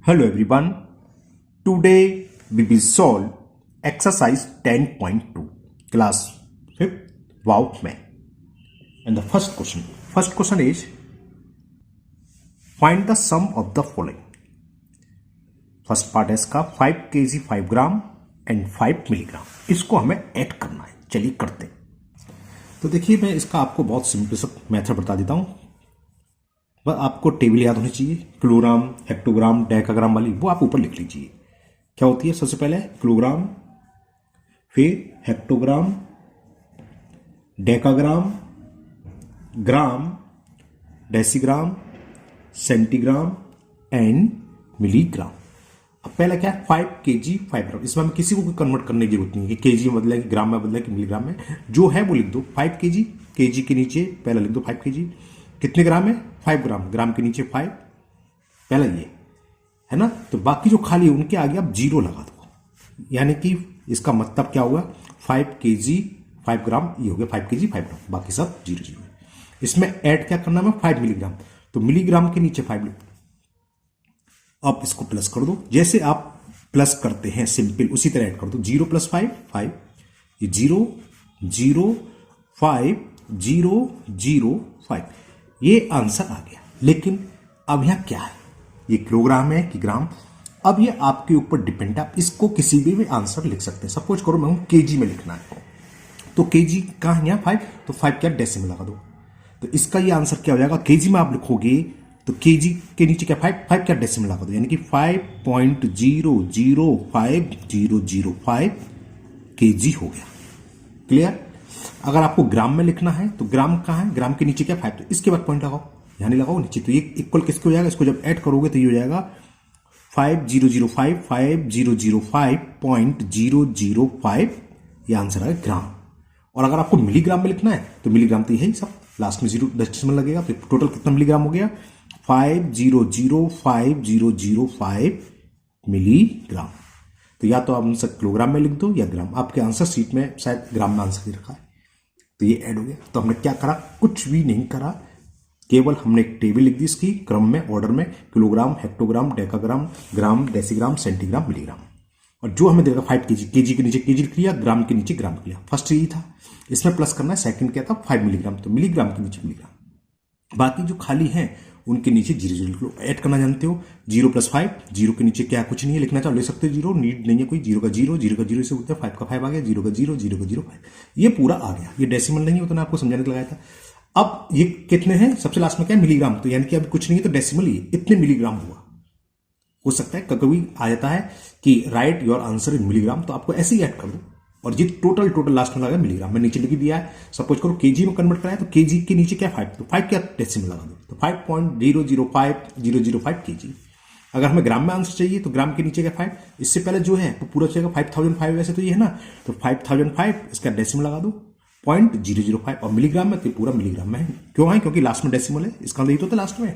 Hello everyone. Today we will solve exercise 10.2 class 5th Wow Math. And the first question is find the sum of the following. First part है इसका 5 kg 5 gram and 5 milligram. इसको हमें add करना है. चलिए करते हैं. तो देखिए मैं इसका आपको बहुत सिंपल सा मेथड बता देता हूं. बस आपको टेबल याद होनी चाहिए. किलोग्राम, हेक्टोग्राम, डेकाग्राम वाली वो आप ऊपर लिख लीजिए. क्या होती है? सबसे पहले किलोग्राम, फिर hectogram, decagram, gram, decigram, centigram and milligram. अब पहला क्या है? 5 kg 5 ग्राम. इसमें हमें किसी को भी कन्वर्ट करने की जरूरत नहीं है कि kg में बदला कि ग्राम में बदला कि मिलीग्राम में. जो है वो लिख दो. 5 kg, kg के नीचे पहला लिख दो 5 kg. कितने ग्राम है? 5 ग्राम. ग्राम के नीचे 5. पहला ये है ना. तो बाकी जो खाली है उनके आगे आप जीरो लगा दो. यानी कि इसका मतलब क्या होगा? 5 kg 5 ग्राम ये हो गया 5 kg 5 ग्राम. बाकी सब जीरो जीरो है. इसमें ऐड क्या करना है? 5 मिलीग्राम. तो मिलीग्राम के नीचे 5 लिख. अब इसको प्लस कर दो. जैसे आप प्लस करते हैं सिंपल उसी तरह ऐड कर दो. 0 + 5 5. ये 0 0 5 0 0 5. ये आंसर आ गया. लेकिन अब यहां क्या है? ये किलोग्राम है कि ग्राम? अब ये आपके ऊपर डिपेंड है. आप इसको किसी भी आंसर लिख सकते हैं. सपोज करो मैं केजी में लिखना है तो केजी कहां है? यहां 5. तो 5 क्या डेसिमल लगा दो. तो इसका ये आंसर क्या हो जाएगा? केजी में आप लिखोगे तो केजी के नीचे क्या 5 क्या डेसिमल लगा दो. यानी कि 5.005005 केजी हो गया. क्लियर? अगर आपको ग्राम में लिखना है तो ग्राम कहां है? ग्राम के नीचे क्या 5. तो इसके बाद पॉइंट लगाओ. यहां नहीं लगाओ, नीचे. तो ये इक्वल किसके हो जाएगा? इसको जब ऐड करोगे तो ये हो जाएगा 5005 ये आंसर है ग्राम. और अगर आपको मिलीग्राम में लिखना है तो मिलीग्राम तो यही सब लास्ट में 0 डेसिमल लगेगा. तो टोटल कितना मिलीग्राम हो गया? 5005 मिलीग्राम. तो या तो आप आंसर किलोग्राम में लिख दो या ग्राम. आपके आंसर शीट में शायद ग्राम में आंसर रखा है. तो ये ऐड हो गया. तो हमने क्या करा? कुछ भी नहीं करा. केवल हमने एक टेबल लिख दी इसकी क्रम में, ऑर्डर में. किलोग्राम, हेक्टोग्राम, डेकाग्राम, ग्राम, डेसीग्राम, सेंटीग्राम, मिलीग्राम. और जो हमें देगा 5 kg, केजी के नीचे केजी लिख लिया, ग्राम के नीचे ग्राम लिख लिया. फर्स्ट यही था. इसमें प्लस करना है. सेकंड क्या था? 5 मिलीग्राम. तो मिलीग्राम के नीचे मिलीग्राम. बाकी जो खाली हैं उनके नीचे जीरो जीरो लिख लो. ऐड करना जानते हो. 0 + 5. 0 के नीचे क्या कुछ नहीं है. लिखना चाहो ले सकते हो. जीरो नीड नहीं है कोई. 0 का 0 0 का 0 से होता है. 5 का 5 आ गया. 0 का 0 0 का 0 5. ये पूरा आ गया. ये डेसिमल नहीं होता ना, आपको समझाने के लगाया था. अब ये कितने हैं? सबसे लास्ट में क्या है? मिलीग्राम. तो यानी कि अब कुछ नहीं है तो डेसिमल ही इतने मिलीग्राम हुआ. हो सकता है कभी आ जाता है कि right your answer in milligram. तो आपको ऐसे ही ऐड कर दो. और ये टोटल लास्ट में लगा मिलीग्राम. मैं नीचे लिख दिया है. सपोज करो केजी में कन्वर्ट कराया तो केजी के नीचे क्या 5. तो 5 क्या डेसिमल लगा दो. तो 5.005005 केजी. अगर हमें ग्राम में आंसर चाहिए तो ग्राम के नीचे क्या 5. इससे पहले जो है वो पूरा चाहिए 5005. वैसे तो ये है ना. तो 5005 इसका डेसिमल लगा दो 0.005. और मिलीग्राम में तो पूरा मिलीग्राम में है. क्यों है? क्योंकि लास्ट में डेसिमल है. इसका यही तो था लास्ट में.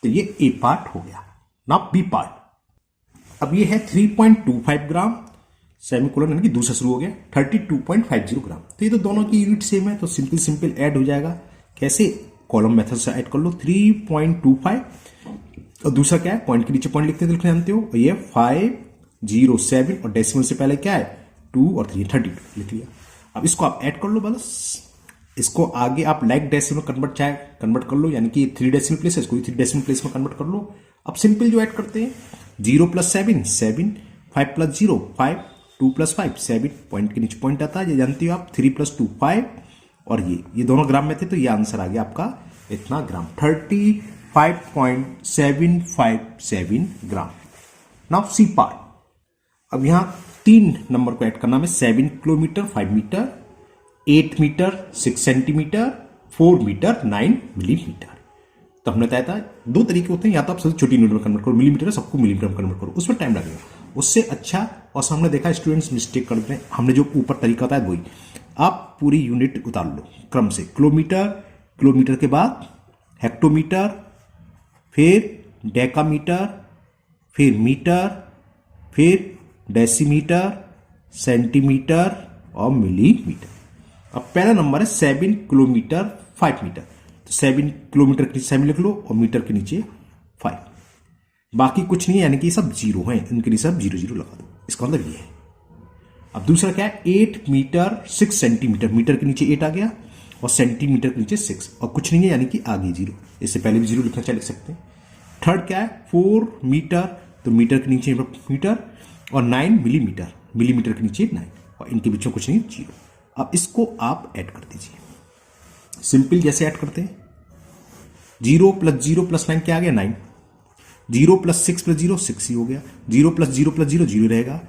तो ये ए पार्ट हो गया. Now B part. अब ये है 3.25 ग्राम सेमीकोलन यानी कि दूसरा शुरू हो गया 32.50 ग्राम. तो ये तो दोनों की यूनिट सेम है. तो सिंपल ऐड हो जाएगा. कैसे? कॉलम मेथड से ऐड कर लो. 3.25 और दूसरा क्या है? पॉइंट के नीचे पॉइंट लिखते हैं, लिखना जानते हो. और ये 507 और डेसिमल से पहले क्या है? 2 और 3 32 लिख लिया. अब इसको आप ऐड कर लो. बस इसको आगे आप लाइक डेसिमल कन्वर्ट कर लो. यानी कि 3 डेसिमल प्लेस है, इसको 3 डेसिमल प्लेस में कन्वर्ट कर लो. अब सिंपल जो ऐड करते हैं 0 + 7 7 5 + 0 5 2 + 5 7. पॉइंट के नीचे पॉइंट आता है, ये जानते हो आप. 3 + 2 5 और ये दोनों ग्राम में थे. तो ये आंसर आ गया आपका इतना ग्राम 35.757 ग्राम. Now C part. अब यहां 3 नंबर को ऐड करना है. 7 kilometre 5 metre, 8 metre 6 centimetre, 4 metre 9 millimetre. तो हमने बताया था 2 तरीके होते हैं. या तो आप सबसे छोटी यूनिट में कन्वर्ट करो मिलीमीटर, सबको मिलीमीटर में कन्वर्ट करो. उसमें टाइम लगेगा. उससे अच्छा और हमने देखा स्टूडेंट्स मिस्टेक करते हैं. हमने जो ऊपर तरीका बताया वही. आप पूरी यूनिट उतार लो क्रम से. किलोमीटर के बाद हेक्टोमीटर, फिर डेकामीटर, फिर मीटर, फिर डेसीमीटर, सेंटीमीटर और मिलीमीटर. अब पहला नंबर है 7 किलोमीटर 5 मीटर. तो 7 किलोमीटर के नीचे 7 लिख लो और मीटर के नीचे 5. बाकी कुछ नहीं है, यानी कि ये सब जीरो हैं, इनके लिए सब जीरो जीरो लगा दो, इसका मतलब ये है। अब दूसरा क्या है, 8 मीटर 6 सेंटीमीटर, मीटर के नीचे 8 आ गया और सेंटीमीटर के नीचे 6 और कुछ नहीं है, यानी कि आगे जीरो, इससे पहले भी जीरो लिखना चाहे लिख सकते हैं। थर्ड क्या है, 4 मीटर, तो मीटर के नीचे मीटर और 9 मिलीमीटर, मिलीमीटर के नीचे 9 और इनके बीच में कुछ नहीं, जीरो। अब इसको आप ऐड कर दीजिए, सिंपल जैसे ऐड करते हैं, 0 प्लस 9 क्या आ गया, 9, 0 प्लस 6 प्लस 0 6 ही हो गया, 0 प्लस 0 प्लस 0 0 रहेगा,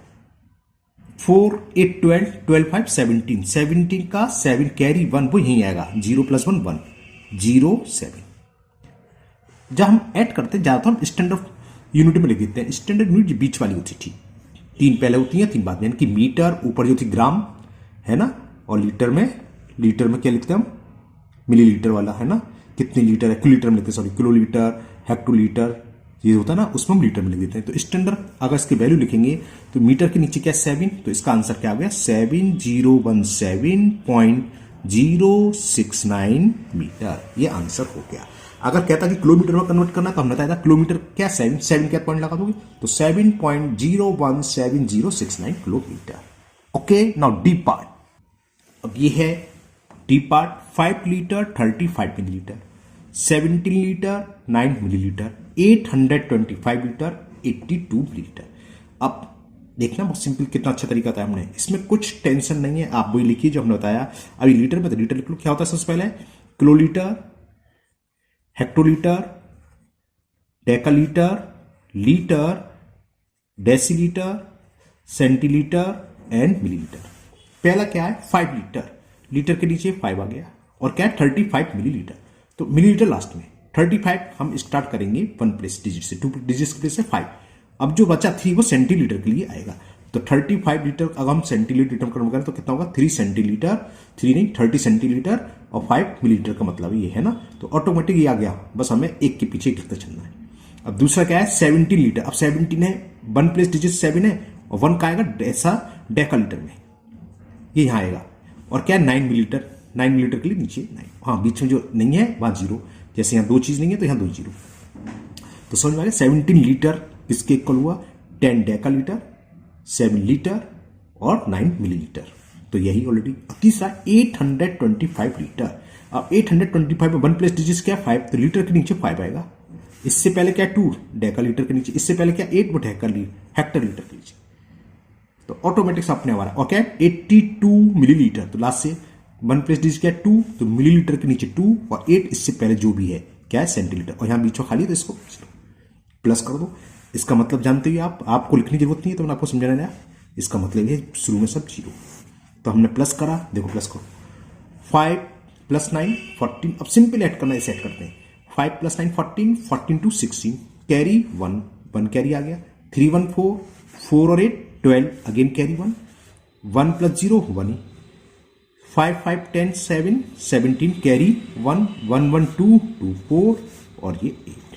4 8 12 12 5 17, 17 का 7 कैरी 1 वो यहीं आएगा, 0 प्लस 1 1 0 7। जब हम ऐड करते हैं ज्यादातर हम स्टैंडर्ड यूनिट में लिख देते हैं, स्टैंडर्ड यूनिट बीच वाली होती थी, 3 पहले होती है 3 बाद में, यानी कि मीटर ऊपर जो थी ग्राम है ना, और लीटर में क्या लिखते हैं हम, मिलीलीटर वाला है ना, कितने लीटर है, किलोलीटर में लिखते हैं, सॉरी किलोलीटर, हेक्टोलीटर ये होता है ना, उसमें हम लीटर में लिख देते हैं। तो स्टैंडर्ड अगर इसकी वैल्यू लिखेंगे तो मीटर के नीचे क्या 7, तो इसका आंसर क्या आ गया 7017.069 मीटर, ये आंसर हो गया। अगर कहता कि किलोमीटर में कन्वर्ट करना तो हमने बताया था किलोमीटर क्या 7 क्या पॉइंट लगा दोगे, तो 7.0177069 kilometre. Okay, now D part. अब ये है D part, 5 litre 35 millilitre, 17 litre 9 millilitre, 825 litre 82 millilitre. अब देखना बहुत सिंपल, कितना अच्छा तरीका था हमने, इसमें कुछ टेंशन नहीं है, आप वही लिखिए जो हमने बताया। अभी लीटर में तो लीटर लिख लो, क्या होता है सबसे पहले, kilolitre, hectolitre, decalitre, litre, decilitre, centilitre and millilitre. पहला क्या है 5 लीटर, लीटर के नीचे 5 आ गया, और क्या है 35 मिलीलीटर, तो मिलीलीटर लास्ट में, 35 हम स्टार्ट करेंगे 1 प्लेस डिजिट से, 2 डिजिट प्लेस से 5। अब जो बचा 3 वो सेंटीलीटर के लिए आएगा, तो 35 लीटर अगर हम सेंटीलीटर में करें तो कितना होगा 3 सेंटीलीटर, 3 नहीं 30 सेंटीलीटर और 5 मिलीलीटर का मतलब ये है ना, तो ऑटोमेटिक ये आ गया, बस हमें एक के पीछे लिखते चलना है। अब दूसरा क्या है 17 लीटर, अब 17 है 1 प्लेस डिजिट 7 है और 1 का आएगा डेकालीटर में, ये यहां आएगा, और क्या है 9 मिलीलीटर, 9 मिलीलीटर के लिए नीचे 9, हाँ बीच में जो नहीं है वहां जीरो, जैसे यहां 2 चीज नहीं है तो यहां 2 जीरो, तो समझ में आ गया। 17 लीटर किसके इक्वल हुआ 10 डेकालीटर, 7 लीटर और 9 मिलीलीटर, तो यही ऑलरेडी। तीसरा 825 लीटर, अब 825 में 1 प्लेस डिजिट क्या 5, तो लीटर के नीचे 5 आएगा, इससे पहले क्या 2 डेकालीटर के नीचे, इससे पहले क्या 8 बट हेक्टोलीटर के नीचे, तो ऑटोमेटिक अपने हमारा, और क्या 82 मिलीलीटर, तो लास्ट से 1 प्लेस डिजिट क्या 2, तो मिलीलीटर के नीचे 2 और 8 इससे पहले जो भी है क्या है सेंटीलीटर, और यहां बीच में खाली, तो इसको प्लस कर दो। इसका मतलब जानते ही आपको लिखने की जरूरत नहीं है, तो मैंने आपको समझाना है, इसका मतलब है शुरू में सब जीरो, तो हमने प्लस करा, देखो प्लस करो, 5 प्लस 9 14, अब सिंपल ऐड करना, इसे ऐड करते हैं, 5 प्लस 9 14, 14 टू 16 कैरी 1 कैरी आ गया, 3 1 4, 4 और 8 12 अगेन कैरी 1 प्लस 0 1 ही, 5 5 10 7 17 कैरी 1 1 1 2 2 4 और ये 8।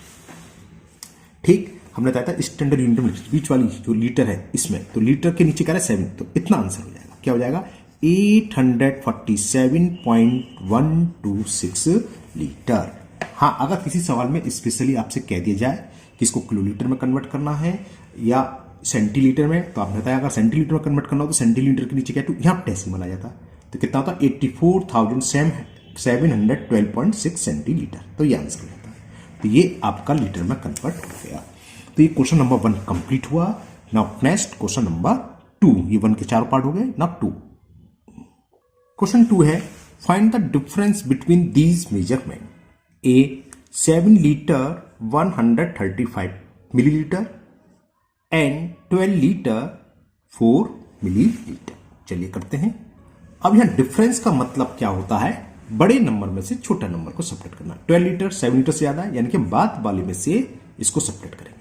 ठीक, हमने बताया था स्टैंडर्ड यूनिट में बीच वाली जो लीटर है इसमें, तो लीटर के नीचे क्या है 7, तो इतना आंसर हो जाएगा, क्या हो जाएगा 847.126 लीटर। हाँ, अगर किसी सवाल में स्पेशली आपसे कह दिया जाए कि इसको किलोलीटर में कन्वर्ट करना है या सेंटीलीटर में, तो आपने बताया अगर सेंटीलीटर में कन्वर्ट करना हो तो सेंटीलीटर के नीचे क्या है यहाँ डेसिमल आ जाता, तो कितना होता 84,712.6 सेंटीलीटर, तो ये आंसर हो जाता है। तो ये आपका लीटर में कन्वर्ट हो गया। तो ये क्वेश्चन नंबर 1 कंप्लीट हुआ। नाउ नेक्स्ट क्वेश्चन नंबर 2, ये 1 के 4 पार्ट हो गए, नाउ 2। क्वेश्चन 2 है find the difference between these measurement, A 7 litre 135 millilitre and 12 litre 4 millilitre. चलिए करते हैं। अब यहां डिफरेंस का मतलब क्या होता है, बड़े नंबर में से छोटा नंबर को सब्ट्रैक्ट करना। 12 लीटर 7 लीटर से ज्यादा है, यानी कि बाद वाले में से इसको सब्ट्रैक्ट करेंगे।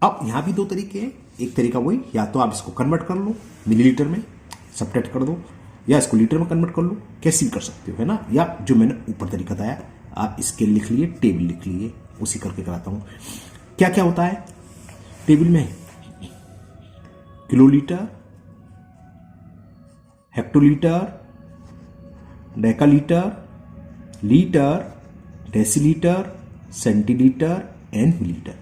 अब यहां भी 2 तरीके हैं, एक तरीका वही, या तो आप इसको कन्वर्ट कर लो मिलीलीटर में सब्ट्रैक्ट कर दो, या इसको लीटर में कन्वर्ट कर लो, कैसे भी कर सकते हो, है ना। या जो मैंने ऊपर तरीका बताया आप इसके लिख लिए, टेबल लिख लिए, उसी करके कराता हूं। क्या क्या होता है टेबल में, kilolitre, hectolitre, decalitre, litre, decilitre, centilitre and millilitre.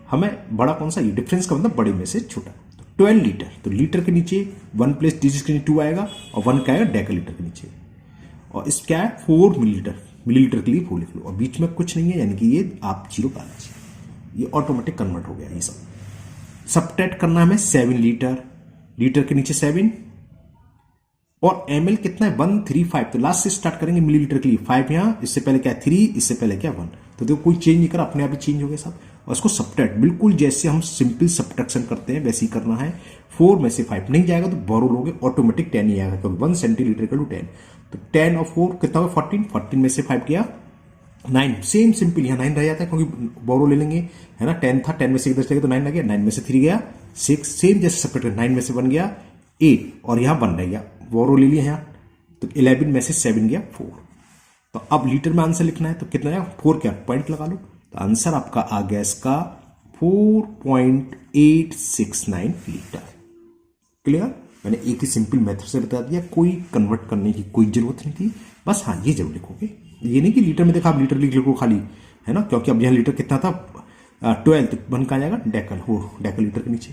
हमें बड़ा कौन सा, ये डिफरेंस का मतलब बड़े में से छोटा। तो 12 लीटर, तो लीटर के नीचे 1 प्लेस डिजिट के नीचे 2 आएगा और 1 का आएगा डेका लीटर के नीचे, और इस क्या है 4 मिलीलीटर, मिलीलीटर के लिए 4 लिख लो, और बीच में कुछ नहीं है, यानी कि ये आप 0 डालना चाहिए, ये ऑटोमेटिक कन्वर्ट हो गया। ये सब सब्ट्रैक्ट करना हमें 7 लीटर, लीटर के नीचे 7, और एमएल कितना है 135, तो लास्ट से स्टार्ट करेंगे मिलीलीटर के लिए 5 यहां, इससे पहले क्या 3, इससे पहले क्या 1, तो देखो कोई चेंज नहीं करा, अपने आप ही चेंज हो गया सब। और इसको सब्ट्रैक्ट बिल्कुल जैसे हम सिंपल सब्ट्रैक्शन करते हैं वैसे ही करना है। 4 में से 5 नहीं जाएगा तो बोरो लोगे, ऑटोमेटिक 10 ही आएगा, क्योंकि 1 सेंटीलीटर का 10, तो 10 और 4 कितना होगा 14, 14 में से 5 गया 9, सेम सिंपल यहाँ 9 रह जाता है क्योंकि बोरो ले लेंगे, है ना। 10 था, 10 में से 10 गया तो 9 लग गया, 9 में से 3 गया 6, सेम जैसे सब्ट्रैक्ट, 9 में से 1 गया 8, और यहाँ 1 रह गया, बोरो ले लिया यहाँ, तो 11 में से 7 गया 4। तो अब लीटर में आंसर लिखना है, तो कितना है 4, क्या पॉइंट लगा लो, तो आंसर आपका आ गया इसका 4.869 लीटर। क्लियर, मैंने एक ही सिंपल मेथड से बता दिया, कोई कन्वर्ट करने की कोई जरूरत नहीं थी, बस हाँ ये जरूर लिखोगे, ये नहीं कि लीटर में देखा आप लीटर लिख लो खाली, है ना, क्योंकि अब यहाँ लीटर कितना था 12, तो 1 का आ जाएगा डेकल, हो डेकल लीटर के नीचे,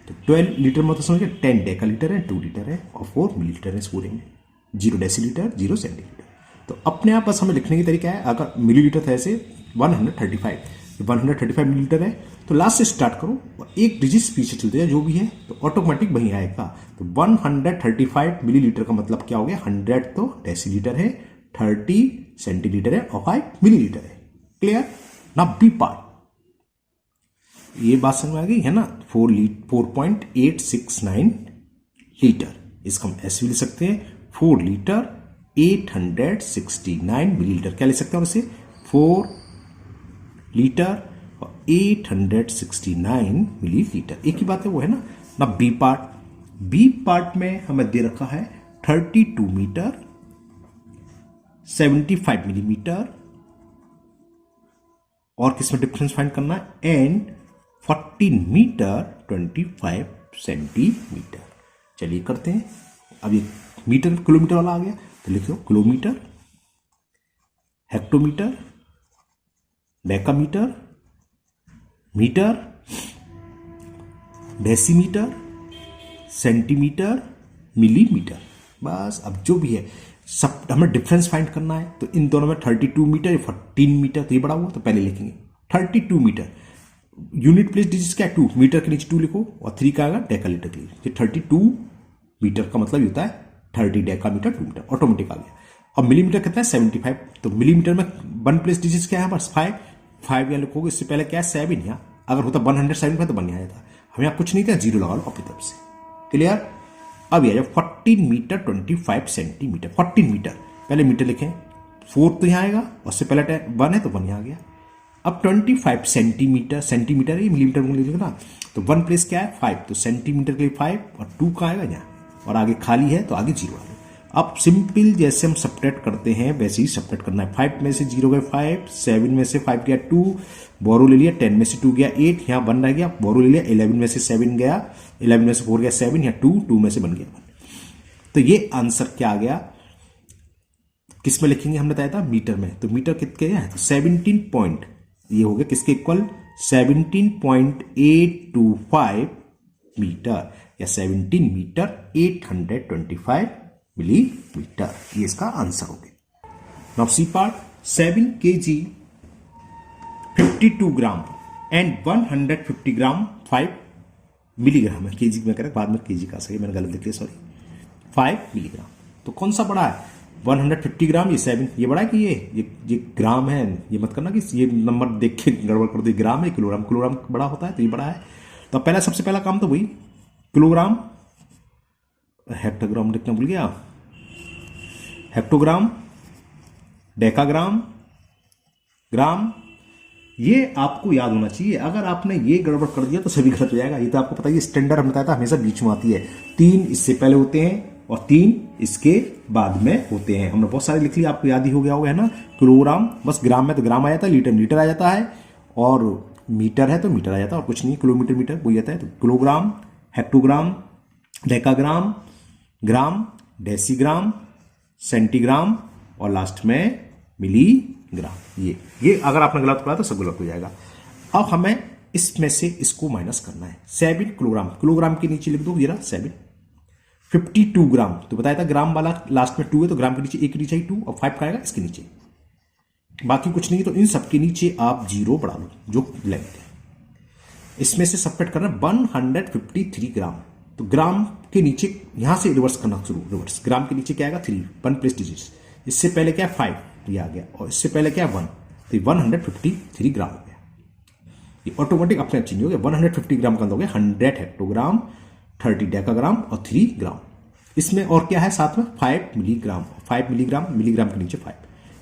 तो 12 लीटर में तो समझिए 10 डेका लीटर है, 2 लीटर है और 4 मिलीलीटर है इस पूरे में, 0 डेसीलीटर 0 सेंटीलीटर। तो अपने आप बस हमें लिखने की तरीका है, अगर मिलीलीटर था ऐसे 135 मिलीलीटर है, तो लास्ट से स्टार्ट करो और एक डिजिट पीछे चलते जाए जो भी है, तो ऑटोमेटिक वहीं आएगा। तो 135 मिलीलीटर का मतलब क्या हो गया, 100 तो डेसीलीटर है, 30 सेंटीलीटर है और 5 मिलीलीटर है। क्लियर ना, बी पार्ट, ये बात समझ में आ गई है ना। 4.869 लीटर, इसको हम ऐसे भी लिख सकते हैं 4 लीटर 869 मिलीलीटर, क्या लिख सकते हैं इसे 4 लीटर और 869 मिलीलीटर, एक ही बात है वो, है ना। ना बी पार्ट, बी पार्ट में हमें दे रखा है 32 मीटर 75 मिलीमीटर, और किसमें डिफरेंस फाइंड करना है, एंड 14 मीटर 25 सेंटीमीटर। चलिए करते हैं, अब ये मीटर किलोमीटर वाला आ गया, तो लिखो kilometre, hectometre, decametre, metre, decimetre, centimetre, millimetre, बस। अब जो भी है सब हमें डिफरेंस फाइंड करना है, तो इन दोनों में 32 मीटर 14 मीटर, तो ये बड़ा हुआ, तो पहले लिखेंगे 32 मीटर, यूनिट प्लेस डिजिट क्या है 2, मीटर के नीचे 2 लिखो, और 3 का आएगा डेका लीटर के लिए, 32 मीटर का मतलब होता है 30 डेका मीटर 2 मीटर, ऑटोमेटिक आ गया। और मिलीमीटर कितना है 75, तो मिलीमीटर में 1 प्लेस डिजिट क्या है बस 5 यहाँ लिखोगे, इससे पहले क्या है 7 यहाँ, अगर होता 175 तो बन यहाँ था, हम यहाँ कुछ नहीं था, 0 लगा लो अपनी तरफ से। क्लियर, अब ये 14 मीटर 25 सेंटीमीटर, 14 मीटर पहले मीटर लिखें, 4 तो यहाँ आएगा, उससे पहले 1 है तो 1 यहाँ आ गया। अब 25 सेंटीमीटर, सेंटीमीटर है मिलीमीटर में लिखेगा ना, तो 1 प्लेस क्या है 5, तो सेंटीमीटर के लिए 5 और 2 का आएगा यहाँ, और आगे खाली है तो आगे 0 आ गया। अब सिंपल जैसे हम सब्ट्रैक्ट करते हैं वैसे ही सब्ट्रैक्ट करना है, 5 में से 0 गए 5, 7 में से 5 गया 2, बोरो ले लिया, 10 में से 2 गया 8, यहाँ 1 रह गया, बोरो ले लिया, 11 में से 7 गया, 11 में से 4 गया 7, यहाँ 2 में से बन गया 1। तो ये आंसर क्या आ गया, किस में लिखेंगे हमने बताया था मीटर में, तो मीटर कितने है तो 17 पॉइंट, ये हो गया किसके इक्वल 17.825 मीटर, या 17 मीटर 825 मिलीमीटर, ये इसका आंसर हो गया। Now C part, 7 kg 52 gram and 150 gram 5 milligram है, केजी में करें बाद में केजी का सही, मैंने गलत लिख लिया सॉरी, 5 मिलीग्राम। तो कौन सा बड़ा है 150 ग्राम, ये 7, ये बड़ा है कि ये ग्राम है, ये मत करना कि ये नंबर देख के गड़बड़ कर दो, ग्राम है किलोग्राम, किलोग्राम बड़ा होता है तो ये बड़ा है। तो पहला सबसे पहला काम तो वही किलोग्राम, हेक्टोग्राम लिखना भूल गया, हेक्टोग्राम, डेकाग्राम, ग्राम, ये आपको याद होना चाहिए। अगर आपने ये गड़बड़ कर दिया तो सभी गलत हो जाएगा। ये तो आपको पता है, स्टैंडर्ड हम बताया था हमेशा बीच में आती है, 3 इससे पहले होते हैं और 3 इसके बाद में होते हैं। हमने बहुत सारे लिख लिया, आपको याद ही हो गया होगा, है ना। किलोग्राम, बस ग्राम में तो ग्राम आ जाता है, लीटर लीटर आ जाता है, और मीटर है तो मीटर आ जाता है, और कुछ नहीं, किलोमीटर मीटर वही आता है। तो किलोग्राम, हेक्टोग्राम, डेकाग्राम, ग्राम, डेसीग्राम, सेंटीग्राम और लास्ट में मिलीग्राम। ये अगर आपने गलत पढ़ा तो सब गलत हो जाएगा। अब हमें इसमें से इसको माइनस करना है। 7 किलोग्राम, किलोग्राम के नीचे लिख दो जरा 7। 52 ग्राम, तो बताया था ग्राम वाला लास्ट में 2 है, तो ग्राम के नीचे एक नीचे 2 और 5 का आएगा इसके नीचे, बाकी कुछ नहीं है। तो इन सब के नीचे आप 0 बढ़ा लो जो लेंथ है। इसमें से सबट्रैक्ट करना 153 ग्राम, तो ग्राम के नीचे यहां से रिवर्स करना शुरू, रिवर्स। ग्राम के नीचे क्या आएगा 3, 1 प्लस डिजिट्स। इससे पहले क्या 5 ये आ गया, और इससे पहले क्या 1, तो 153 ग्राम हो गया। ये ऑटोमेटिक अपने आप चेंज हो गया। 150 ग्राम का हो गया 100 हेक्टोग्राम, 30 डेकाग्राम और 3 ग्राम। इसमें और क्या है साथ में 5 मिलीग्राम, 5 मिलीग्राम, मिलीग्राम के नीचे 5,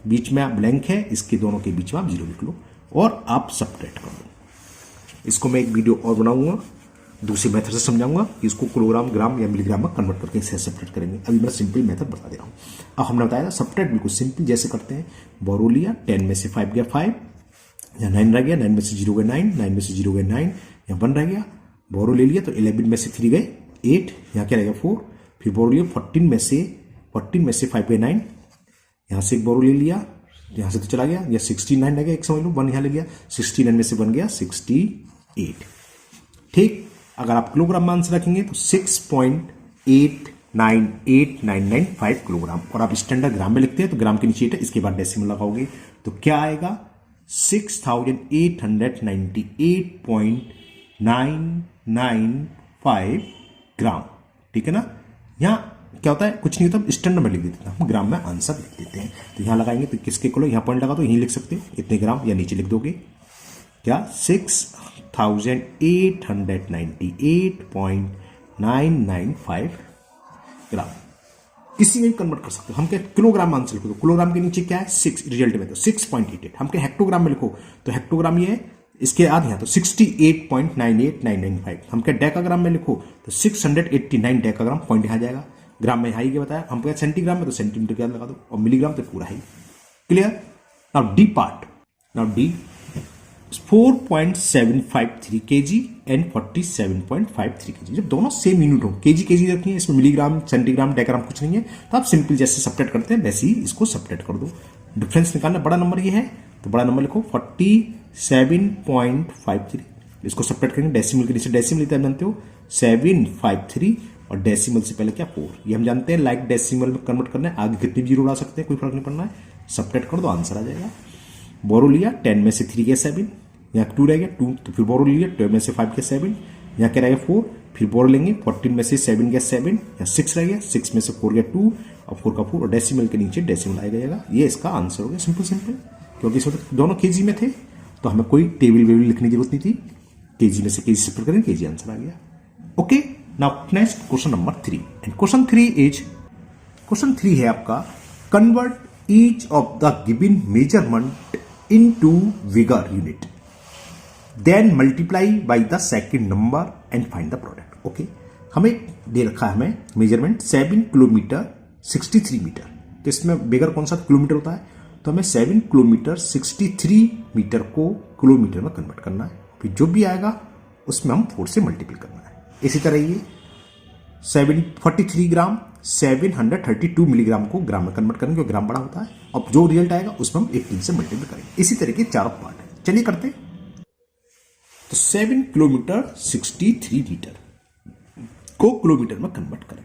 बीच में आप ब्लैंक है, इसके दोनों के बीच में आप 0 लिख लो और आप सबट्रैक्ट कर लो। इसको मैं एक वीडियो और बनाऊंगा, दूसरे मेथड से समझाऊंगा कि इसको किलोग्राम, ग्राम या मिलीग्राम में कन्वर्ट करके इसे सबट्रैक्ट करेंगे। अभी मैं सिंपल मेथड बता दे रहा हूं। अब हमने बताया था सबट्रैक्ट बिल्कुल सिंपल जैसे करते हैं। बोरो लिया, 10 में से 5 गया 5, यहाँ 9 रह गया, 9 में से 0 गए 9, 9 में से 0 गए 9, यहाँ 1 रह गया। बोरो ले लिया तो 11 में से 3 गए 8, यहाँ क्या रहेगा 4। फिर बोरो लिया 14 में से 5 गए 9, यहाँ से एक बोरो ले लिया, यहाँ से तो चला गया, या 69 रह गया, एक समझ लो 1 यहाँ ले लिया, 69 में से बन गया 68। ठीक, अगर आप किलोग्राम मान से रखेंगे तो 6.898995 किलोग्राम, और आप स्टैंडर्ड ग्राम में लिखते हैं तो ग्राम के नीचे 8 है, इसके बाद डेसिमल लगाओगे तो क्या आएगा 6898.995 ग्राम। ठीक है ना। यहाँ क्या होता है, कुछ नहीं होता, स्टैंडर्ड में लिख देते हैं हम, ग्राम में आंसर लिख देते हैं। तो यहां लगाएंगे तो किसके किलो, यहां पॉइंट लगा दो, यहीं लिख सकते हो इतने ग्राम, या नीचे लिख दोगे क्या 6898.995 ग्राम। इसी में कन्वर्ट कर सकते हो। हम क्या किलोग्राम आंसर लिखो, तो किलोग्राम के नीचे क्या है 6 रिजल्ट में, तो 6.88। हम क्या हेक्टोग्राम में लिखो तो हेक्टोग्राम ये है, इसके आधे यहाँ तो 68.98995। हम क्या डेकाग्राम में लिखो तो 689 डेकाग्राम, पॉइंट यहाँ जाएगा। ग्राम में हाई के बताया, हम क्या सेंटीग्राम में तो सेंटीमीटर क्या लगा दो, और मिलीग्राम तो पूरा है। Clear. Now D part, now D 4.753 kg and 47.53 kg। जब दोनों सेम यूनिट हो, केजी रखी है, इसमें मिलीग्राम, सेंटीग्राम, डेकाग्राम कुछ नहीं है, तो आप सिंपल जैसे सबट्रैक्ट करते हैं वैसे ही इसको सबट्रैक्ट कर दो। डिफरेंस निकालना, बड़ा नंबर ये है तो बड़ा नंबर लिखो 47.53, इसको सबट्रैक्ट करेंगे। डेसिमल के नीचे डेसिमल लेते हैं, जानते हो 753, और डेसिमल से पहले क्या 4, ये हम जानते हैं। लाइक डेसिमल में कन्वर्ट करना है, आगे कितनी भी जीरो उड़ा सकते हैं, कोई फर्क नहीं पड़ना है। सबट्रैक्ट कर दो, आंसर आ जाएगा। बोरो लिया 10 में से 3 गया 7, यहाँ 2 रह गया 2, तो फिर बोरो लिया 12 में से 5 गया 7, यहाँ क्या रहेगा 4, फिर बोरो लेंगे 14 में से 7 गया 7, यहाँ 6 रह गया, 6 में से 4 गया 2, और 4 का 4, और डेसिमल के नीचे डेसिमल आ जाएगा। ये इसका आंसर हो गया, सिंपल सिंपल। क्योंकि इसमें दोनों केजी में थे तो हमें कोई टेबल वेबल लिखने की जरूरत नहीं थी, केजी में से केजी सेपरेट करें, केजी आंसर आ गया। Okay, now next question number 3, and question 3 है आपका convert each of the given measurement into vigor unit, then multiply by the second number and find the product. Okay, हमें दे रखा है हमें measurement 7 kilometre 63 metre, तो इसमें बिगर कौन सा किलोमीटर होता है, तो हमें 7 किलोमीटर 63 मीटर को किलोमीटर में कन्वर्ट करना है। फिर जो भी आएगा उसमें हम 4 से मल्टीप्लाई करना है। इसी तरह ये 743 ग्राम 732 मिलीग्राम को ग्राम में कन्वर्ट करेंगे, ग्राम बड़ा होता है। अब जो रिजल्ट आएगा उसमें हम 18 से मल्टीप्लाई करेंगे। इसी तरह के चारों पार्ट है, चलिए करते हैं। तो 7 किलोमीटर 63 मीटर को किलोमीटर में कन्वर्ट करें।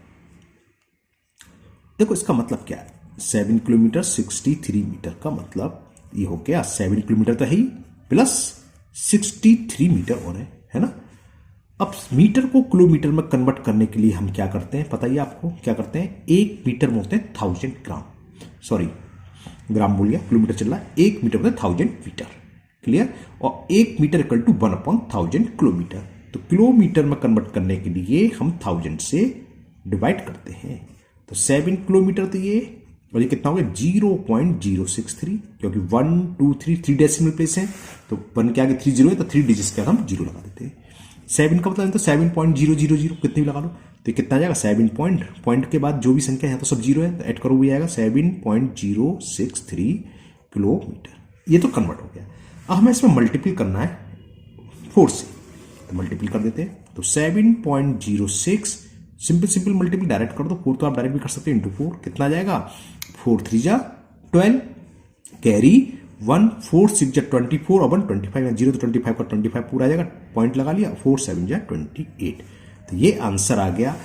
देखो इसका मतलब क्या है, 7 किलोमीटर 63 मीटर का मतलब ये हो गया 7 किलोमीटर तो है ही, प्लस 63 मीटर और है ना। अब मीटर को किलोमीटर में कन्वर्ट करने के लिए हम क्या करते हैं, पता ही आपको क्या करते हैं, 1 मीटर में होते हैं 1000 ग्राम, सॉरी ग्राम बोल गया, किलोमीटर चल रहा है। 1 मीटर होता है 1000 मीटर, क्लियर। और 1 मीटर इक्वल टू 1/1000 किलोमीटर। तो किलोमीटर में कन्वर्ट करने के लिए हम 1000 से डिवाइड करते हैं। तो 7 किलोमीटर तो ये, और ये कितना हो गया 0.063, क्योंकि 1 2 3 डेसिमल प्लेस है, तो 1 के आगे 3 जीरो है, तो 3 डिजिट्स के आगे हम 0 लगा देते हैं। 7 का मतलब तो 7.000 कितने भी लगा लो, तो कितना जाएगा 7 पॉइंट के बाद जो भी संख्या है तो सब जीरो है, तो ऐड करो भी आएगा 7.063 किलोमीटर। ये तो कन्वर्ट हो गया। अब हमें इसमें मल्टीप्लाई करना है 4 से, तो मल्टीप्लाई कर देते हैं। तो 7.06 सिंपल मल्टीप्लाई डायरेक्ट कर दो, 4 तो आप डायरेक्ट भी कर सकते हैं, इंटू 4 कितना जाएगा 4 3 जा 12, कैरी 1 4 6 जा 24 और 1 25, 0 तो 25 का 25 पूरा आ जाएगा, पॉइंट लगा लिया, 4 7 जा 28। तो ये आंसर आ गया।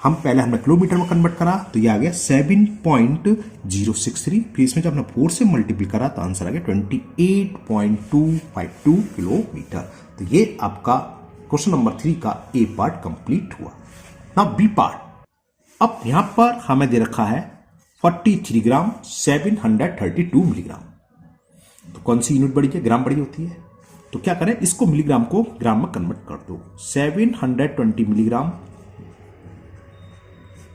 हम पहले हमने किलोमीटर में कन्वर्ट करा तो ये आ गया 7.063, फिर इसमें जब हमने 4 से मल्टीपल करा तो आंसर आ गया 28.252 किलोमीटर। तो ये आपका क्वेश्चन नंबर 3 का ए पार्ट कंप्लीट हुआ। Now B part. अब यहां पर हमें दे रखा है 43 ग्राम 732 मिलीग्राम। तो कौन सी यूनिट बड़ी है? ग्राम बड़ी होती है। तो क्या करें, इसको मिलीग्राम को ग्राम में कन्वर्ट कर दो। 720 मिलीग्राम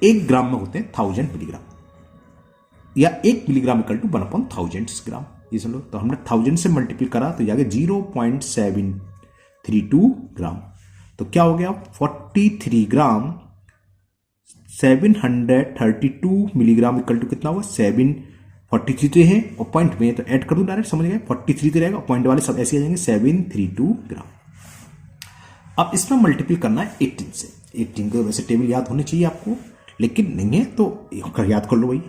1 ग्राम में होते हैं 1000 मिलीग्राम, या 1 मिलीग्राम इक्वल टू 1/1000 ग्राम। ये समझ लो। तो हमने 1000 से मल्टीप्लाई करा तो जाके 0.732 ग्राम। तो क्या हो गया, 43 ग्राम 732 मिलीग्राम इक्वल टू कितना हुआ, 743 तो है और पॉइंट में तो ऐड कर दूं डायरेक्ट, समझ गए। 43 तो रहेगा, पॉइंट वाले सब ऐसे आ जाएंगे, 732 ग्राम। अब इसमें मल्टीपल करना है 18 से। 18 को वैसे टेबल याद होनी चाहिए आपको, लेकिन नहीं है तो याद कर लो भाई।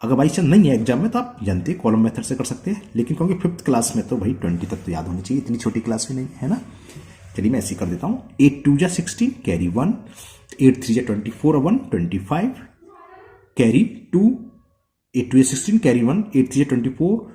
अगर बाई चांस नहीं है एग्जाम में तो आप जानते हैं कॉलम मेथड से कर सकते हैं, लेकिन क्योंकि 5th क्लास में तो भाई 20 तक तो याद होनी चाहिए, इतनी छोटी क्लास भी नहीं है ना। चलिए मैं ऐसे कर देता हूँ। 8 2 जा 16 कैरी 1, 8 3 जा 24 और 1 25 कैरी 2, 8 2 जा 16 कैरी 1, 8 3 जा 24,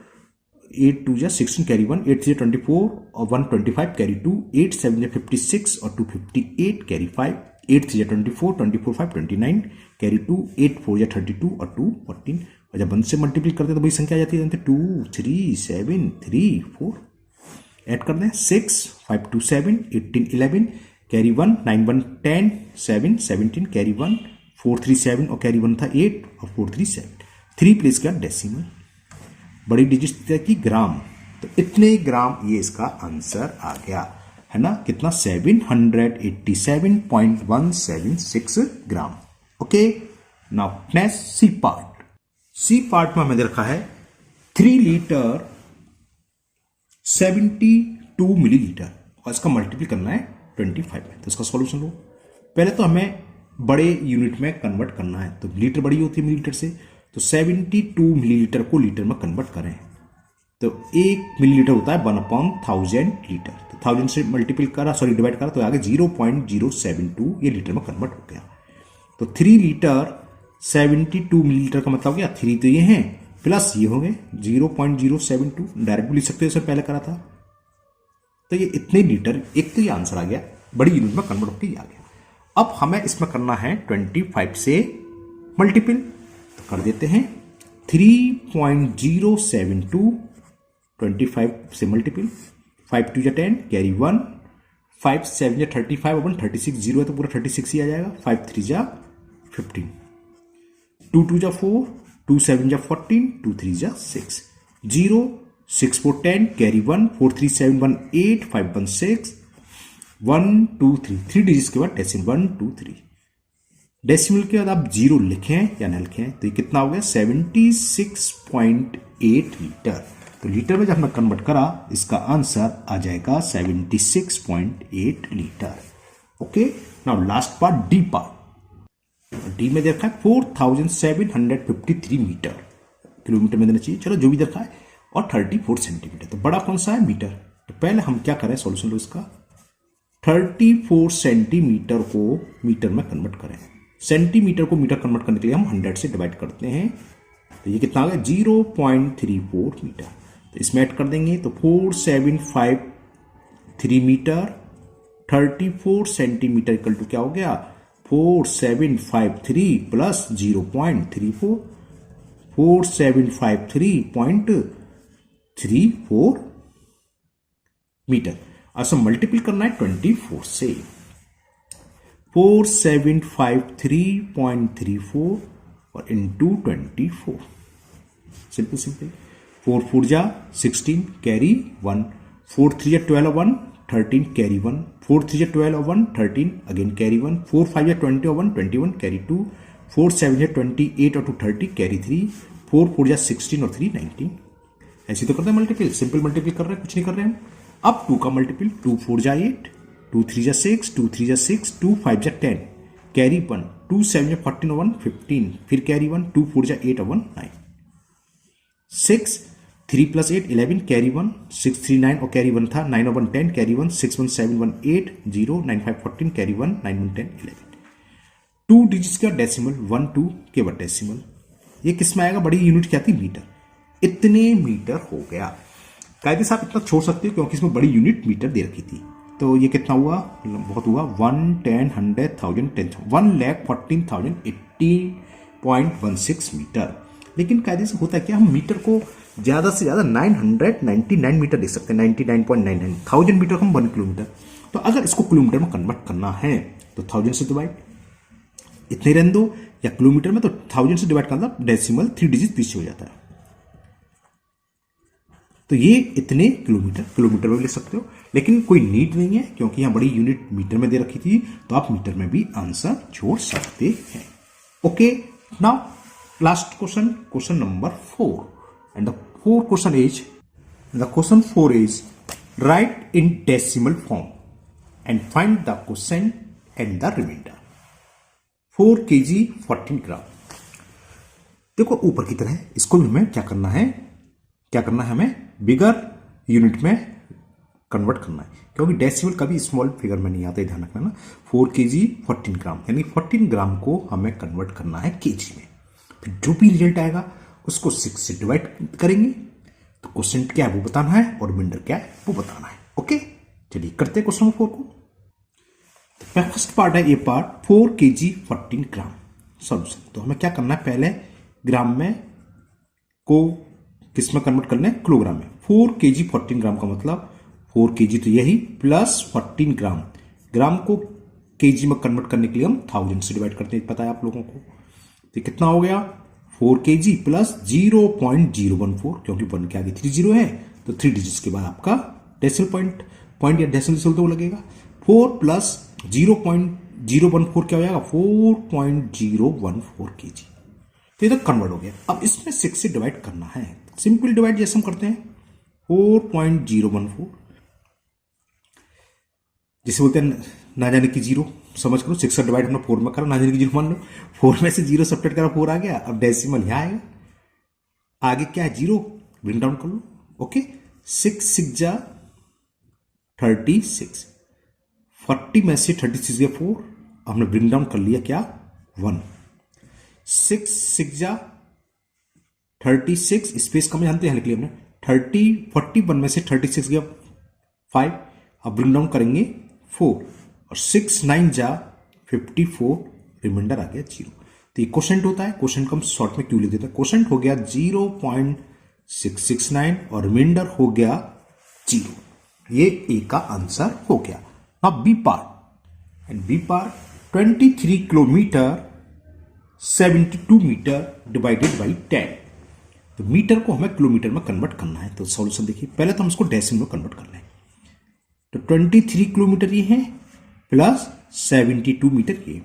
8 2 जा 16 कैरी 1, 8 3 जा 24 और 1 25 कैरी 2, 8 7 जा 56 और 2 58 कैरी 5, 8 3 जा 24, 24 5 29 कैरी 2, 8 4 जा 32 और 2 14। और जब 1 से मल्टीप्लाई करते तो भाई संख्या आ जाती है 2 3 7 3 4। ऐड कर दें 6 5 2 7 18 11 कैरी 1, 9 1 10 7 17 कैरी 1, 4 3 7 और कैरी 1 था 8 और 4 3 7। 3 प्लेस का डेसिमल, बड़ी डिजिट की ग्राम। तो इतने ग्राम ये इसका आंसर आ गया है ना, कितना 787.176 gram. Okay, now next C part. C part में हमें दे रखा है 3 लीटर 72 मिलीलीटर और इसका मल्टीपल करना है 25 में। तो इसका सॉल्यूशन लो। पहले तो हमें बड़े यूनिट में कन्वर्ट करना है, तो लीटर बड़ी होती है मिलीलीटर से, तो 72 मिलीलीटर को लीटर में कन्वर्ट करें तो 1 मिलीलीटर होता है 1/1000 लीटर। तो 1000 से मल्टीपल करा, सॉरी डिवाइड करा तो आगे 0.072 ये लीटर में कन्वर्ट हो गया। तो 3 लीटर 72 मिलीलीटर का मतलब क्या, 3 तो ये हैं प्लस ये हो गए 0.072, डायरेक्ट भी लिख सकते हो, सर पहले करा था। तो ये इतने लीटर, एक तो ये आंसर आ गया, बड़ी यूनिट में कन्वर्ट होकर आ गया। अब हमें इसमें करना है 25 से मल्टीपल, तो कर देते हैं 3.072 25 से मल्टीपल, 5 2 जा 10 कैरी 1, 5 7 जा 35 और 1 36 0 है तो पूरा 36 ही आ जाएगा, 5 3 जा 15, 2 2 जा 4, 2 7 जा 14, 2 3 जा 6 0 6 4 10 कैरी 1, 4 3 7 1 8 5 1 6 1 2 3 3 डिजिट्स के बाद डेसिमल 1 2 3। डेसिमल के बाद आप 0 लिखें या ना लिखें तो ये कितना हो गया 76.8 लीटर। तो लीटर में जब हमने कन्वर्ट करा इसका आंसर आ जाएगा 76.8 litre. Okay, now last part D part. D में देखा है 4753 मीटर, किलोमीटर में देना चाहिए, चलो जो भी देखा है, और 34 सेंटीमीटर। तो बड़ा कौन सा है, मीटर। तो पहले हम क्या करें, सॉल्यूशन लो इसका, 34 सेंटीमीटर को मीटर में कन्वर्ट करें। सेंटीमीटर को मीटर कन्वर्ट करने के लिए हम 100 से डिवाइड करते हैं, तो ये कितना आ गया 0.34 मीटर। तो इसमें ऐड कर देंगे तो 4753 मीटर, 34 सेंटीमीटर इक्वल टू क्या हो गया 4753 प्लस 0.34, 4753.34 मीटर। अच्छा मल्टीपल करना है 24 से, 4753.34 और इंटू 24, सिंपल सिंपल। 4 4 जा 16 कैरी 1, 4 3 जा 12 1 13 कैरी 1, 4 3 जा 12 1 13 अगेन कैरी 1, 4 5 जा 20 1 21 कैरी 2, 4 7 जा 28 और 2 30 कैरी 3, 4 4 जा 16 और 3 19। ऐसे तो करते हैं मल्टीपल, सिंपल मल्टीपल कर रहे हैं, कुछ नहीं कर रहे हैं। अब 2 का मल्टीपल, 2 4 जा 8, 2 3 जा 6, 2 3 जा 6, 2 5 जा 10 कैरी 1, 2 7 जा 14 और 1 15 फिर कैरी 1, 2 4 जा 8 और 1 9, 6 3 + 8 11 कैरी 1 6 3 9 और कैरी 1 था 9 और 1 10 कैरी 1 6 1 7 1 8 0 9 5 14 कैरी 1 9 1 10 11 2 डिजिट्स का डेसिमल 1 2 के बाद डेसिमल ये किस में आएगा बड़ी यूनिट क्या थी मीटर इतने मीटर हो गया कायदे से आप इतना छोड़ सकते हो क्योंकि इसमें बड़ी यूनिट मीटर दे रखी थी तो ये कितना हुआ बहुत हुआ 1 10 100 1000 10,000 1,14,018.16 मीटर लेकिन कायदे से होता है क्या हम मीटर को ज्यादा से ज्यादा 999 मीटर देख सकते हैं 99.99 1000 मीटर हम 1 किलोमीटर तो अगर इसको किलोमीटर में कन्वर्ट करना है तो 1000 से डिवाइड इतने रहने दो या किलोमीटर में तो 1000 से डिवाइड करना डेसिमल 3 डिजिट पीछे हो जाता है तो ये इतने किलोमीटर में ले सकते हो लेकिन कोई नीड नहीं है क्योंकि यहां बड़ी यूनिट मीटर में दे रखी थी तो आप मीटर में भी आंसर छोड़ सकते हैं okay now last question number 4 and the question 4 is write in decimal form and find the quotient and the remainder 4 kg 14 ग्राम देखो ऊपर की तरह इसको भी हमें क्या करना है हमें बिगर यूनिट में कन्वर्ट करना है क्योंकि डेसिमल कभी स्मॉल फिगर में नहीं आता ध्यान रखना ना 4 kg 14 ग्राम यानी 14 ग्राम को हमें कन्वर्ट करना है केजी में फिर जो भी रिजल्ट आएगा उसको 6 से डिवाइड करेंगे तो क्वेश्चन क्या है वो बताना है और रिमाइंडर क्या है वो बताना है ओके चलिए करते हैं क्वेश्चन 4 को तो फर्स्ट पार्ट है ये पार्ट 4 kg 14 ग्राम सॉल्यूशन तो हमें क्या करना है पहले ग्राम में को किस में कन्वर्ट करना है किलोग्राम में 4 kg 14 ग्राम का मतलब 4 kg तो यही प्लस 14 ग्राम को केजी में कन्वर्ट करने के लिए हम 1000 से डिवाइड करते हैं पता है आप लोगों को तो कितना हो गया 4 kg प्लस 0.014 क्योंकि 1 के आगे 30 है तो 3 डिजिट्स के बाद आपका डेसिमल पॉइंट या डेसिमल तो लगेगा 4 प्लस 0.014 क्या हो जाएगा 4.014 kg तो इधर कन्वर्ट हो गया अब इसमें 6 से डिवाइड करना है सिंपल डिवाइड जैसे हम करते हैं 4.014 जिसे बोलते हैं ना जाने की जीरो समझ करो 6 से डिवाइड हमने 4 में करा ना जाने की जीरो मान लो 4 में से 0 सब्ट्रैक्ट करा 4 आ गया अब डेसिमल यहां आएगा आगे क्या है 0 ब्रिंग डाउन कर लो ओके 6 6 जा 36 40 में से 36 गया 4 हमने ब्रिंग डाउन कर लिया क्या 1 6 6 जा 36 स्पेस कम जानते हैं लिख लिया हमने 41 में से 36 गया 5 अब ब्रिंग डाउन करेंगे 4 और 6 9 जा 54 रिमाइंडर आ गया 0 तो ये क्वोशंट होता है क्वोशंट को हम शॉर्ट में क्यों लिख देते हैं क्वोशंट हो गया 0.669 और रिमाइंडर हो गया 0 ये ए का आंसर हो गया अब B part and B part 23 kilometre 72 metre divided by 10 तो मीटर को हमें किलोमीटर में कन्वर्ट करना है तो सॉल्यूशन देखिए पहले तो हम इसको डेसिमल में कन्वर्ट करना है तो 23 किलोमीटर ये है प्लस 72 मीटर ये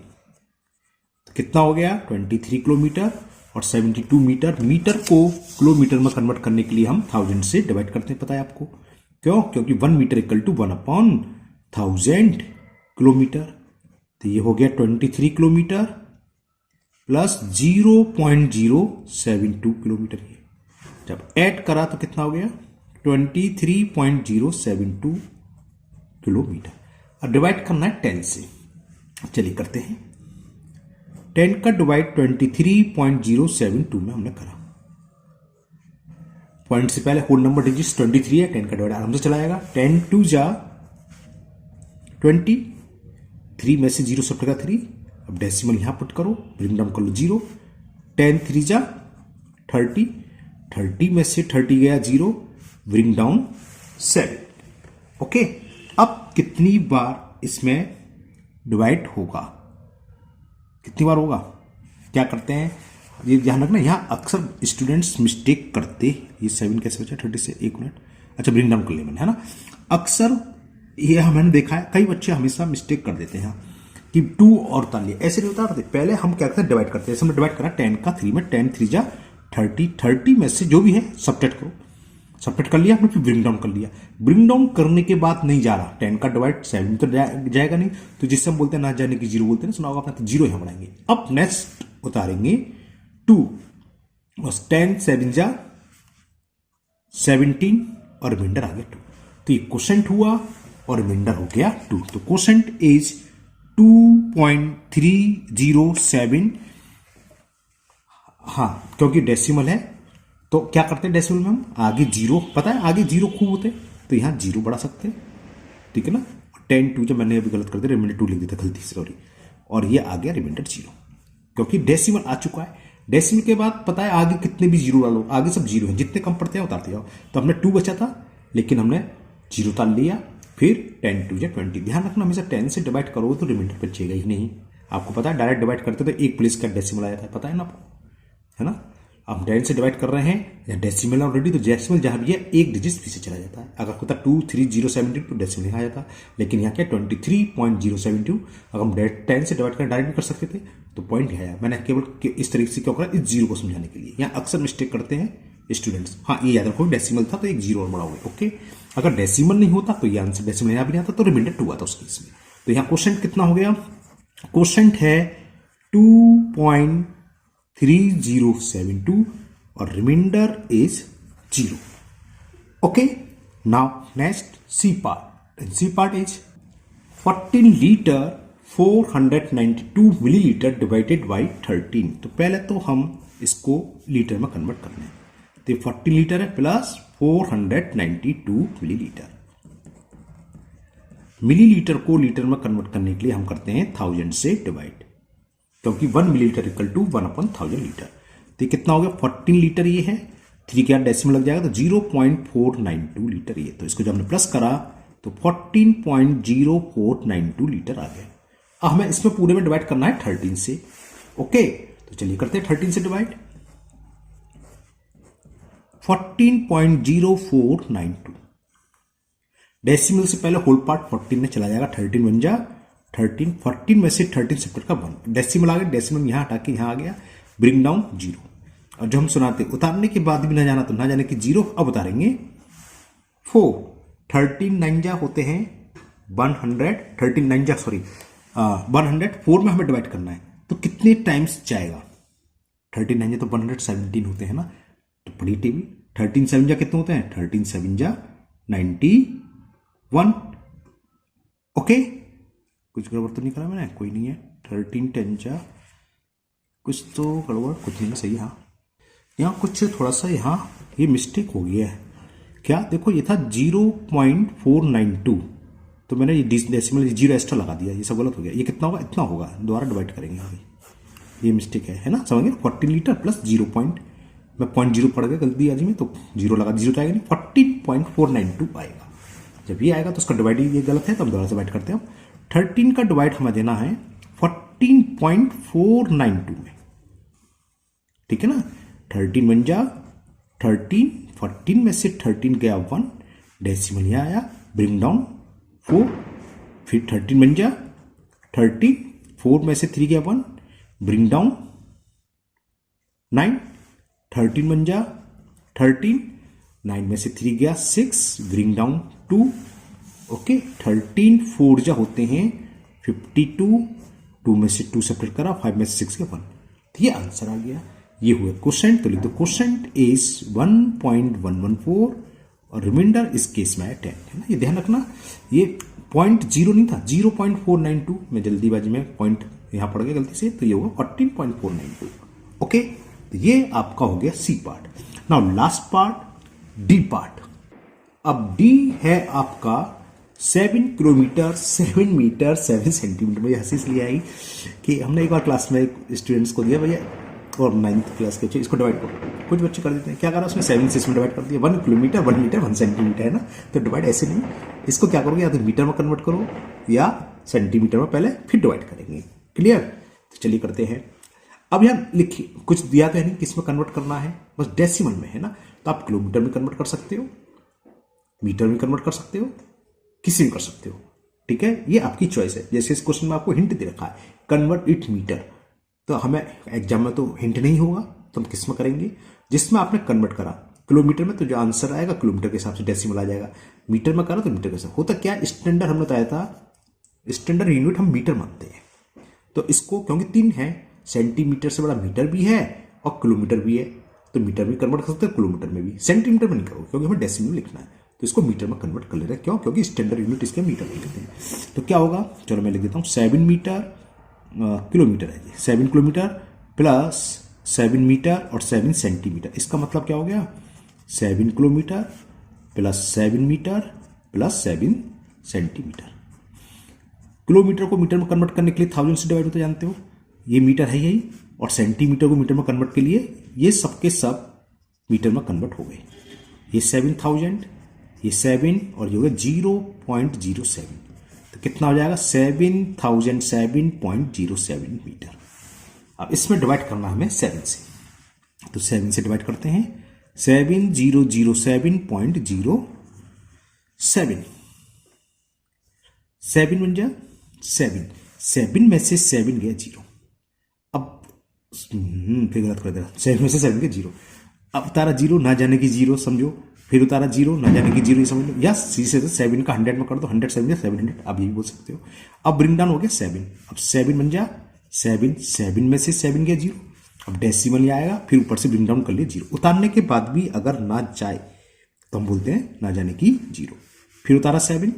तो कितना हो गया 23 किलोमीटर और 72 मीटर को किलोमीटर में कन्वर्ट करने के लिए हम 1000 से डिवाइड करते हैं पता है आपको क्यों क्योंकि 1 मीटर इक्वल टू 1/1000 किलोमीटर तो ये हो गया 23 किलोमीटर प्लस 0.072 किलोमीटर ये जब ऐड करा तो कितना हो गया 23.072 किलोमीटर अब डिवाइड करना है 10 से चलिए करते हैं 10 का डिवाइड 23.072 में हमने करा पॉइंट से पहले होल नंबर डिजिट 23 है 10 का डिवाइड आराम से चला जाएगा 10 2 जा 20 3 में से 0 सब टका 3 अब डेसिमल यहां पुट करो ब्रिंग डाउन कर लो 0 10 3 जा 30 में से 30 गया 0 ब्रिंग डाउन 7 ओके अब कितनी बार इसमें डिवाइड होगा कितनी बार होगा क्या करते हैं ये ध्यान रखना यहां अक्सर स्टूडेंट्स मिस्टेक करते ये 7 कैसे बचा 30 से 1 मिनट अच्छा ब्रिंग डाउन कर लिया मैंने है ना अक्सर ये मैंने देखा है कई बच्चे हमेशा मिस्टेक कर देते हैं कि 2 और तालिए ऐसे नहीं होता पहले हम क्या करते हैं डिवाइड करते हैं हमने डिवाइड करा 10 का 3 में 10 3 जा 30 में से जो भी है सब्ट्रैक्ट करो सब्ट्रैक्ट कर लिया हमने फिर ब्रिंग डाउन कर लिया ब्रिंग डाउन करने के बाद नहीं जा रहा 10 का डिवाइड 7 तो जाएगा नहीं तो जिससे हम बोलते हैं ना जाने की 0 बोलते हैं सुना होगा अपना तो 0 यहां बनाएंगे अब नेक्स्ट उतारेंगे 2 बस 10 7 जा 17 और रिमाइंडर आ गया 2। तो ये क्वोशेंट हुआ और रिमाइंडर हो गया 2। तो क्वोशेंट इज 2.307। हाँ, क्योंकि डेसिमल है तो क्या करते हैं डेसिमल में हम आगे जीरो, पता है आगे जीरो खूब होते तो यहां जीरो बढ़ा सकते हैं, ठीक है ना। 10 2 जब मैंने अभी गलत कर दिया, रिमाइंडर 2 लिख दिया था गलती से, सॉरी। और ये आ गया रिमाइंडर 0 क्योंकि डेसिमल आ चुका है। डेसिमल के बाद पता है आगे कितने भी जीरो डालो, आगे सब जीरो है, जितने कम पड़ते हैं उतारते जाओ। तो हमने 2 बचा था लेकिन हमने जीरो उतार लिया, फिर 10 2 या 20। ध्यान रखना हमेशा 10 से डिवाइड करो तो रिमाइंडर बचेगा ही नहीं। आपको पता है डायरेक्ट डिवाइड करते तो एक प्लेस का डेसिमल आ जाता है, पता है ना आपको, है ना। अब 10 से डिवाइड कर रहे हैं या डेसिमल ऑलरेडी, तो डेसिमल जहां भी है एक डिजिट पीछे चला जाता है। अगर होता 23072 तो डेसिमल आ जाता, लेकिन यहाँ क्या 23.072। अगर हम 10 से डिवाइड कर डायरेक्ट भी कर सकते थे तो पॉइंट है। मैंने केवल इस तरीके से क्या करा, इस जीरो को समझाने के लिए। यहाँ अक्सर मिस्टेक करते हैं स्टूडेंट्स। हाँ, ये याद रखो डेसिमल था तो एक जीरो और बड़ा हो गया। ओके, अगर डेसिमल नहीं होता तो ये आंसर डेसिमल यहाँ भी नहीं आता तो रिमाइंडर 2 आता उस केस में। तो यहाँ क्वोशेंट कितना हो गया, क्वोशेंट है 2.3072 और remainder is 0। Okay, now next C part. C part is 14 litre 492 millilitre divided by 13। तो पहले तो हम इसको लीटर में कन्वर्ट करना है। तो 40 लीटर है प्लस 492 मिलीलीटर। मिलीलीटर को लीटर में कन्वर्ट करने के लिए हम करते हैं 1000 से डिवाइड, क्योंकि 1 मिलीलीटर इक्वल टू 1/1000 लीटर। तो ये कितना हो गया, 14 लीटर ये है, 3 के बाद डेसिमल लग जाएगा तो 0.492 लीटर ये। तो इसको जब हमने प्लस करा तो 14.0492 लीटर आ गया। अब हमें इसमें पूरे में डिवाइड करना है 13 से। ओके, तो चलिए करते हैं 13 से डिवाइड। 14.0492 डेसिमल से पहले होल पार्ट 14 में चला जाएगा, 13 बन जा 13, 14 में से 13 सेपरेट का 1 डेसिमल आ गया, डेसिमल यहां हटा के यहां आ गया, ब्रिंग डाउन 0। और जो हम सुनाते उतारने के बाद भी ना जाना तो ना जाने कि 0, अब उतारेंगे 4। 13 9 जा होते हैं 100, 13 9 जा सॉरी 100, 4 में हमें डिवाइड करना है तो कितने टाइम्स जाएगा। 13 9 जा तो 117 होते हैं ना, तो पढ़ी टीवी। 13 7 जा कितने होते हैं, 13 7 जा 91। ओके, कुछ गड़बड़ तो नहीं करा मैंने, कोई नहीं है। 13 10 जा कुछ तो गड़बड़, कुछ नहीं, सही। हाँ, यहाँ कुछ थोड़ा सा यहाँ ये मिस्टेक हो गया है। क्या देखो, ये था 0.492 तो मैंने ये डेसिमल 0 एक्स्ट्रा लगा दिया, ये सब गलत हो गया। ये कितना होगा, इतना होगा, दोबारा डिवाइड करेंगे अभी। ये मिस्टेक है ना, समझ गए। 14 लीटर प्लस 0 पॉइंट, मैं 0.0 पड़ गया गलती आज में, तो 0 लगा, 0 तो आएगा नहीं, 14.492 आएगा। जब ये आएगा तो उसका डिवाइड ये गलत है, तो हम दोबारा से डिवाइड करते हैं। 13 का डिवाइड हमें देना है 14.492 में, ठीक है ना। 13 बन जा 13, 14 में से 13 गया 1, डेसिमल यहां आया, ब्रिंग डाउन 4, फिर 13 बन जा 30, 4 में से 3 गया 1, ब्रिंग डाउन 9, 13 बन जा 13, 9 में से 3 गया 6, ब्रिंग डाउन 2। ओके, 13 4 जा होते हैं 52, 2 में से 2 सेपरेट करा, 5 में से 6 गया 1। तो ये आंसर आ गया, ये हुआ क्वोशेंट। तो लिख दो क्वोशेंट इज 1.114 और रिमाइंडर इस केस में है 10, है ना। ये ध्यान रखना, ये 0.0 नहीं था, 0.492 में जल्दीबाजी में पॉइंट यहां पड़ गया गलती से, तो ये होगा 14.492। ओके, तो ये आपका हो गया C part. Now last part, D part. अब डी है आपका 7 किलोमीटर 7 मीटर 7 सेंटीमीटर। मुझे हंसी इसलिए आई कि हमने एक बार क्लास में स्टूडेंट्स को दिया, भैया और 9th क्लास के, इसको डिवाइड करो। कुछ बच्चे कर देते हैं, क्या करा उसने 7 से इसमें डिवाइड कर दिया, 1 किलोमीटर 1 मीटर 1 सेंटीमीटर, है ना। तो डिवाइड ऐसे नहीं, इसको क्या करोगे, या तो मीटर में कन्वर्ट करो या सेंटीमीटर में पहले, फिर डिवाइड करेंगे। क्लियर, तो चलिए करते हैं। अब यहाँ लिखिए, कुछ दिया तो है नहीं किस में कन्वर्ट करना है, बस डेसिमल में, है ना। तो आप किलोमीटर में कन्वर्ट कर सकते हो, मीटर में कन्वर्ट कर सकते हो, किसी में कर सकते हो, ठीक है। ये आपकी चॉइस है। जैसे इस क्वेश्चन में आपको हिंट दे रखा है, कन्वर्ट इट मीटर, तो हमें एग्जाम में तो हिंट नहीं होगा, तो हम किस में करेंगे, जिसमें आपने कन्वर्ट करा। किलोमीटर में तो जो आंसर आएगा किलोमीटर के हिसाब से डेसिमल आ जाएगा, मीटर में करा तो मीटर के हिसाब। होता क्या, स्टैंडर्ड हमने बताया था, स्टैंडर्ड यूनिट हम मीटर मानते हैं। तो इसको क्योंकि 3 है, सेंटीमीटर से बड़ा मीटर भी है और किलोमीटर भी है, तो तो मीटर में कन्वर्ट कर सकते हैं, किलोमीटर में भी, सेंटीमीटर में नहीं करोगे क्योंकि हमें डेसिमल लिखना है, तो इसको मीटर में कन्वर्ट कर ले रहे हैं। क्यों? क्योंकि स्टैंडर्ड यूनिट इसके मीटर में लिखते हैं। तो क्या होगा, चलो मैं लिख देता हूँ 7 मीटर किलोमीटर है जी, 7 किलोमीटर प्लस 7 मीटर और 7 सेंटीमीटर। इसका मतलब क्या हो गया, 7 kilometre plus 7 metre plus 7 centimetre. Kilometre को मीटर में कन्वर्ट करने के लिए 1000 से डिवाइड होता जानते हो, ये मीटर है यही, और सेंटीमीटर को मीटर में कन्वर्ट के लिए ये सब के सब मीटर में कन्वर्ट हो गए। ये 7000, ये 7 और ये हो गया 0.07, तो कितना हो जाएगा 7007.07 मीटर। अब इसमें डिवाइड करना हमें 7 से, तो 7 से डिवाइड करते हैं, 7007.07, 7 बन जाए 7 में से 7 गया 0। अब फिर गलत कर देगा, 7 में से 7 गया 0। अब उतारा 0 ना जाने की 0 समझो, फिर उतारा 0 ना जाने की 0 ये समझ लो, या सीधे से 7 का 100 में कर दो, 100 7 700, आप ये भी बोल सकते हो। अब ब्रिंग डाउन हो गया 7, अब 7 बन जा 7 में से 7 गया 0, अब डेसिमल ही आएगा, फिर ऊपर से ब्रिंग डाउन कर लिया 0। उतारने के बाद भी अगर ना जाए तो हम बोलते हैं ना जाने की 0, फिर उतारा 7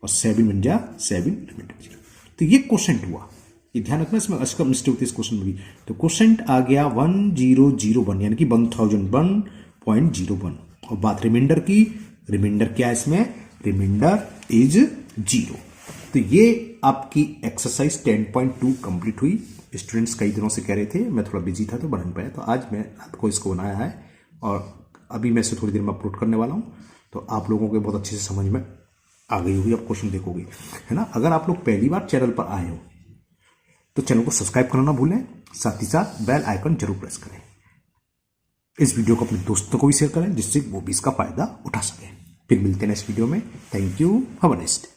और 7 बन जा 7 लिमिट 0। तो ये क्वेश्चन हुआ, ये ध्यान रखना, इसमें इसका मिस्टेक होती है इस क्वेश्चन में भी। तो क्वेश्चन आ गया 1001 यानी कि 1001.01, और बात रिमाइंडर की, रिमाइंडर क्या है इसमें, रिमाइंडर इज 0। तो ये आपकी एक्सरसाइज 10.2 कंप्लीट हुई। स्टूडेंट्स कई दिनों से कह रहे थे, मैं थोड़ा बिजी था तो बना नहीं पाया, तो आज मैं आपको इसको बनाया है और अभी मैं इसे थोड़ी देर में अपलोड करने वाला हूँ। तो आप लोगों को बहुत अच्छे से समझ में आ गई होगी, आप क्वेश्चन देखोगे, है ना। अगर आप लोग पहली बार चैनल पर आए हो तो चैनल को सब्सक्राइब करना ना भूलें, साथ ही साथ बेल आइकन जरूर प्रेस करें। इस वीडियो को अपने दोस्तों को भी शेयर करें जिससे वो भी इसका फायदा उठा सकें। फिर मिलते हैं नेक्स्ट वीडियो में। Thank you, have a nice day.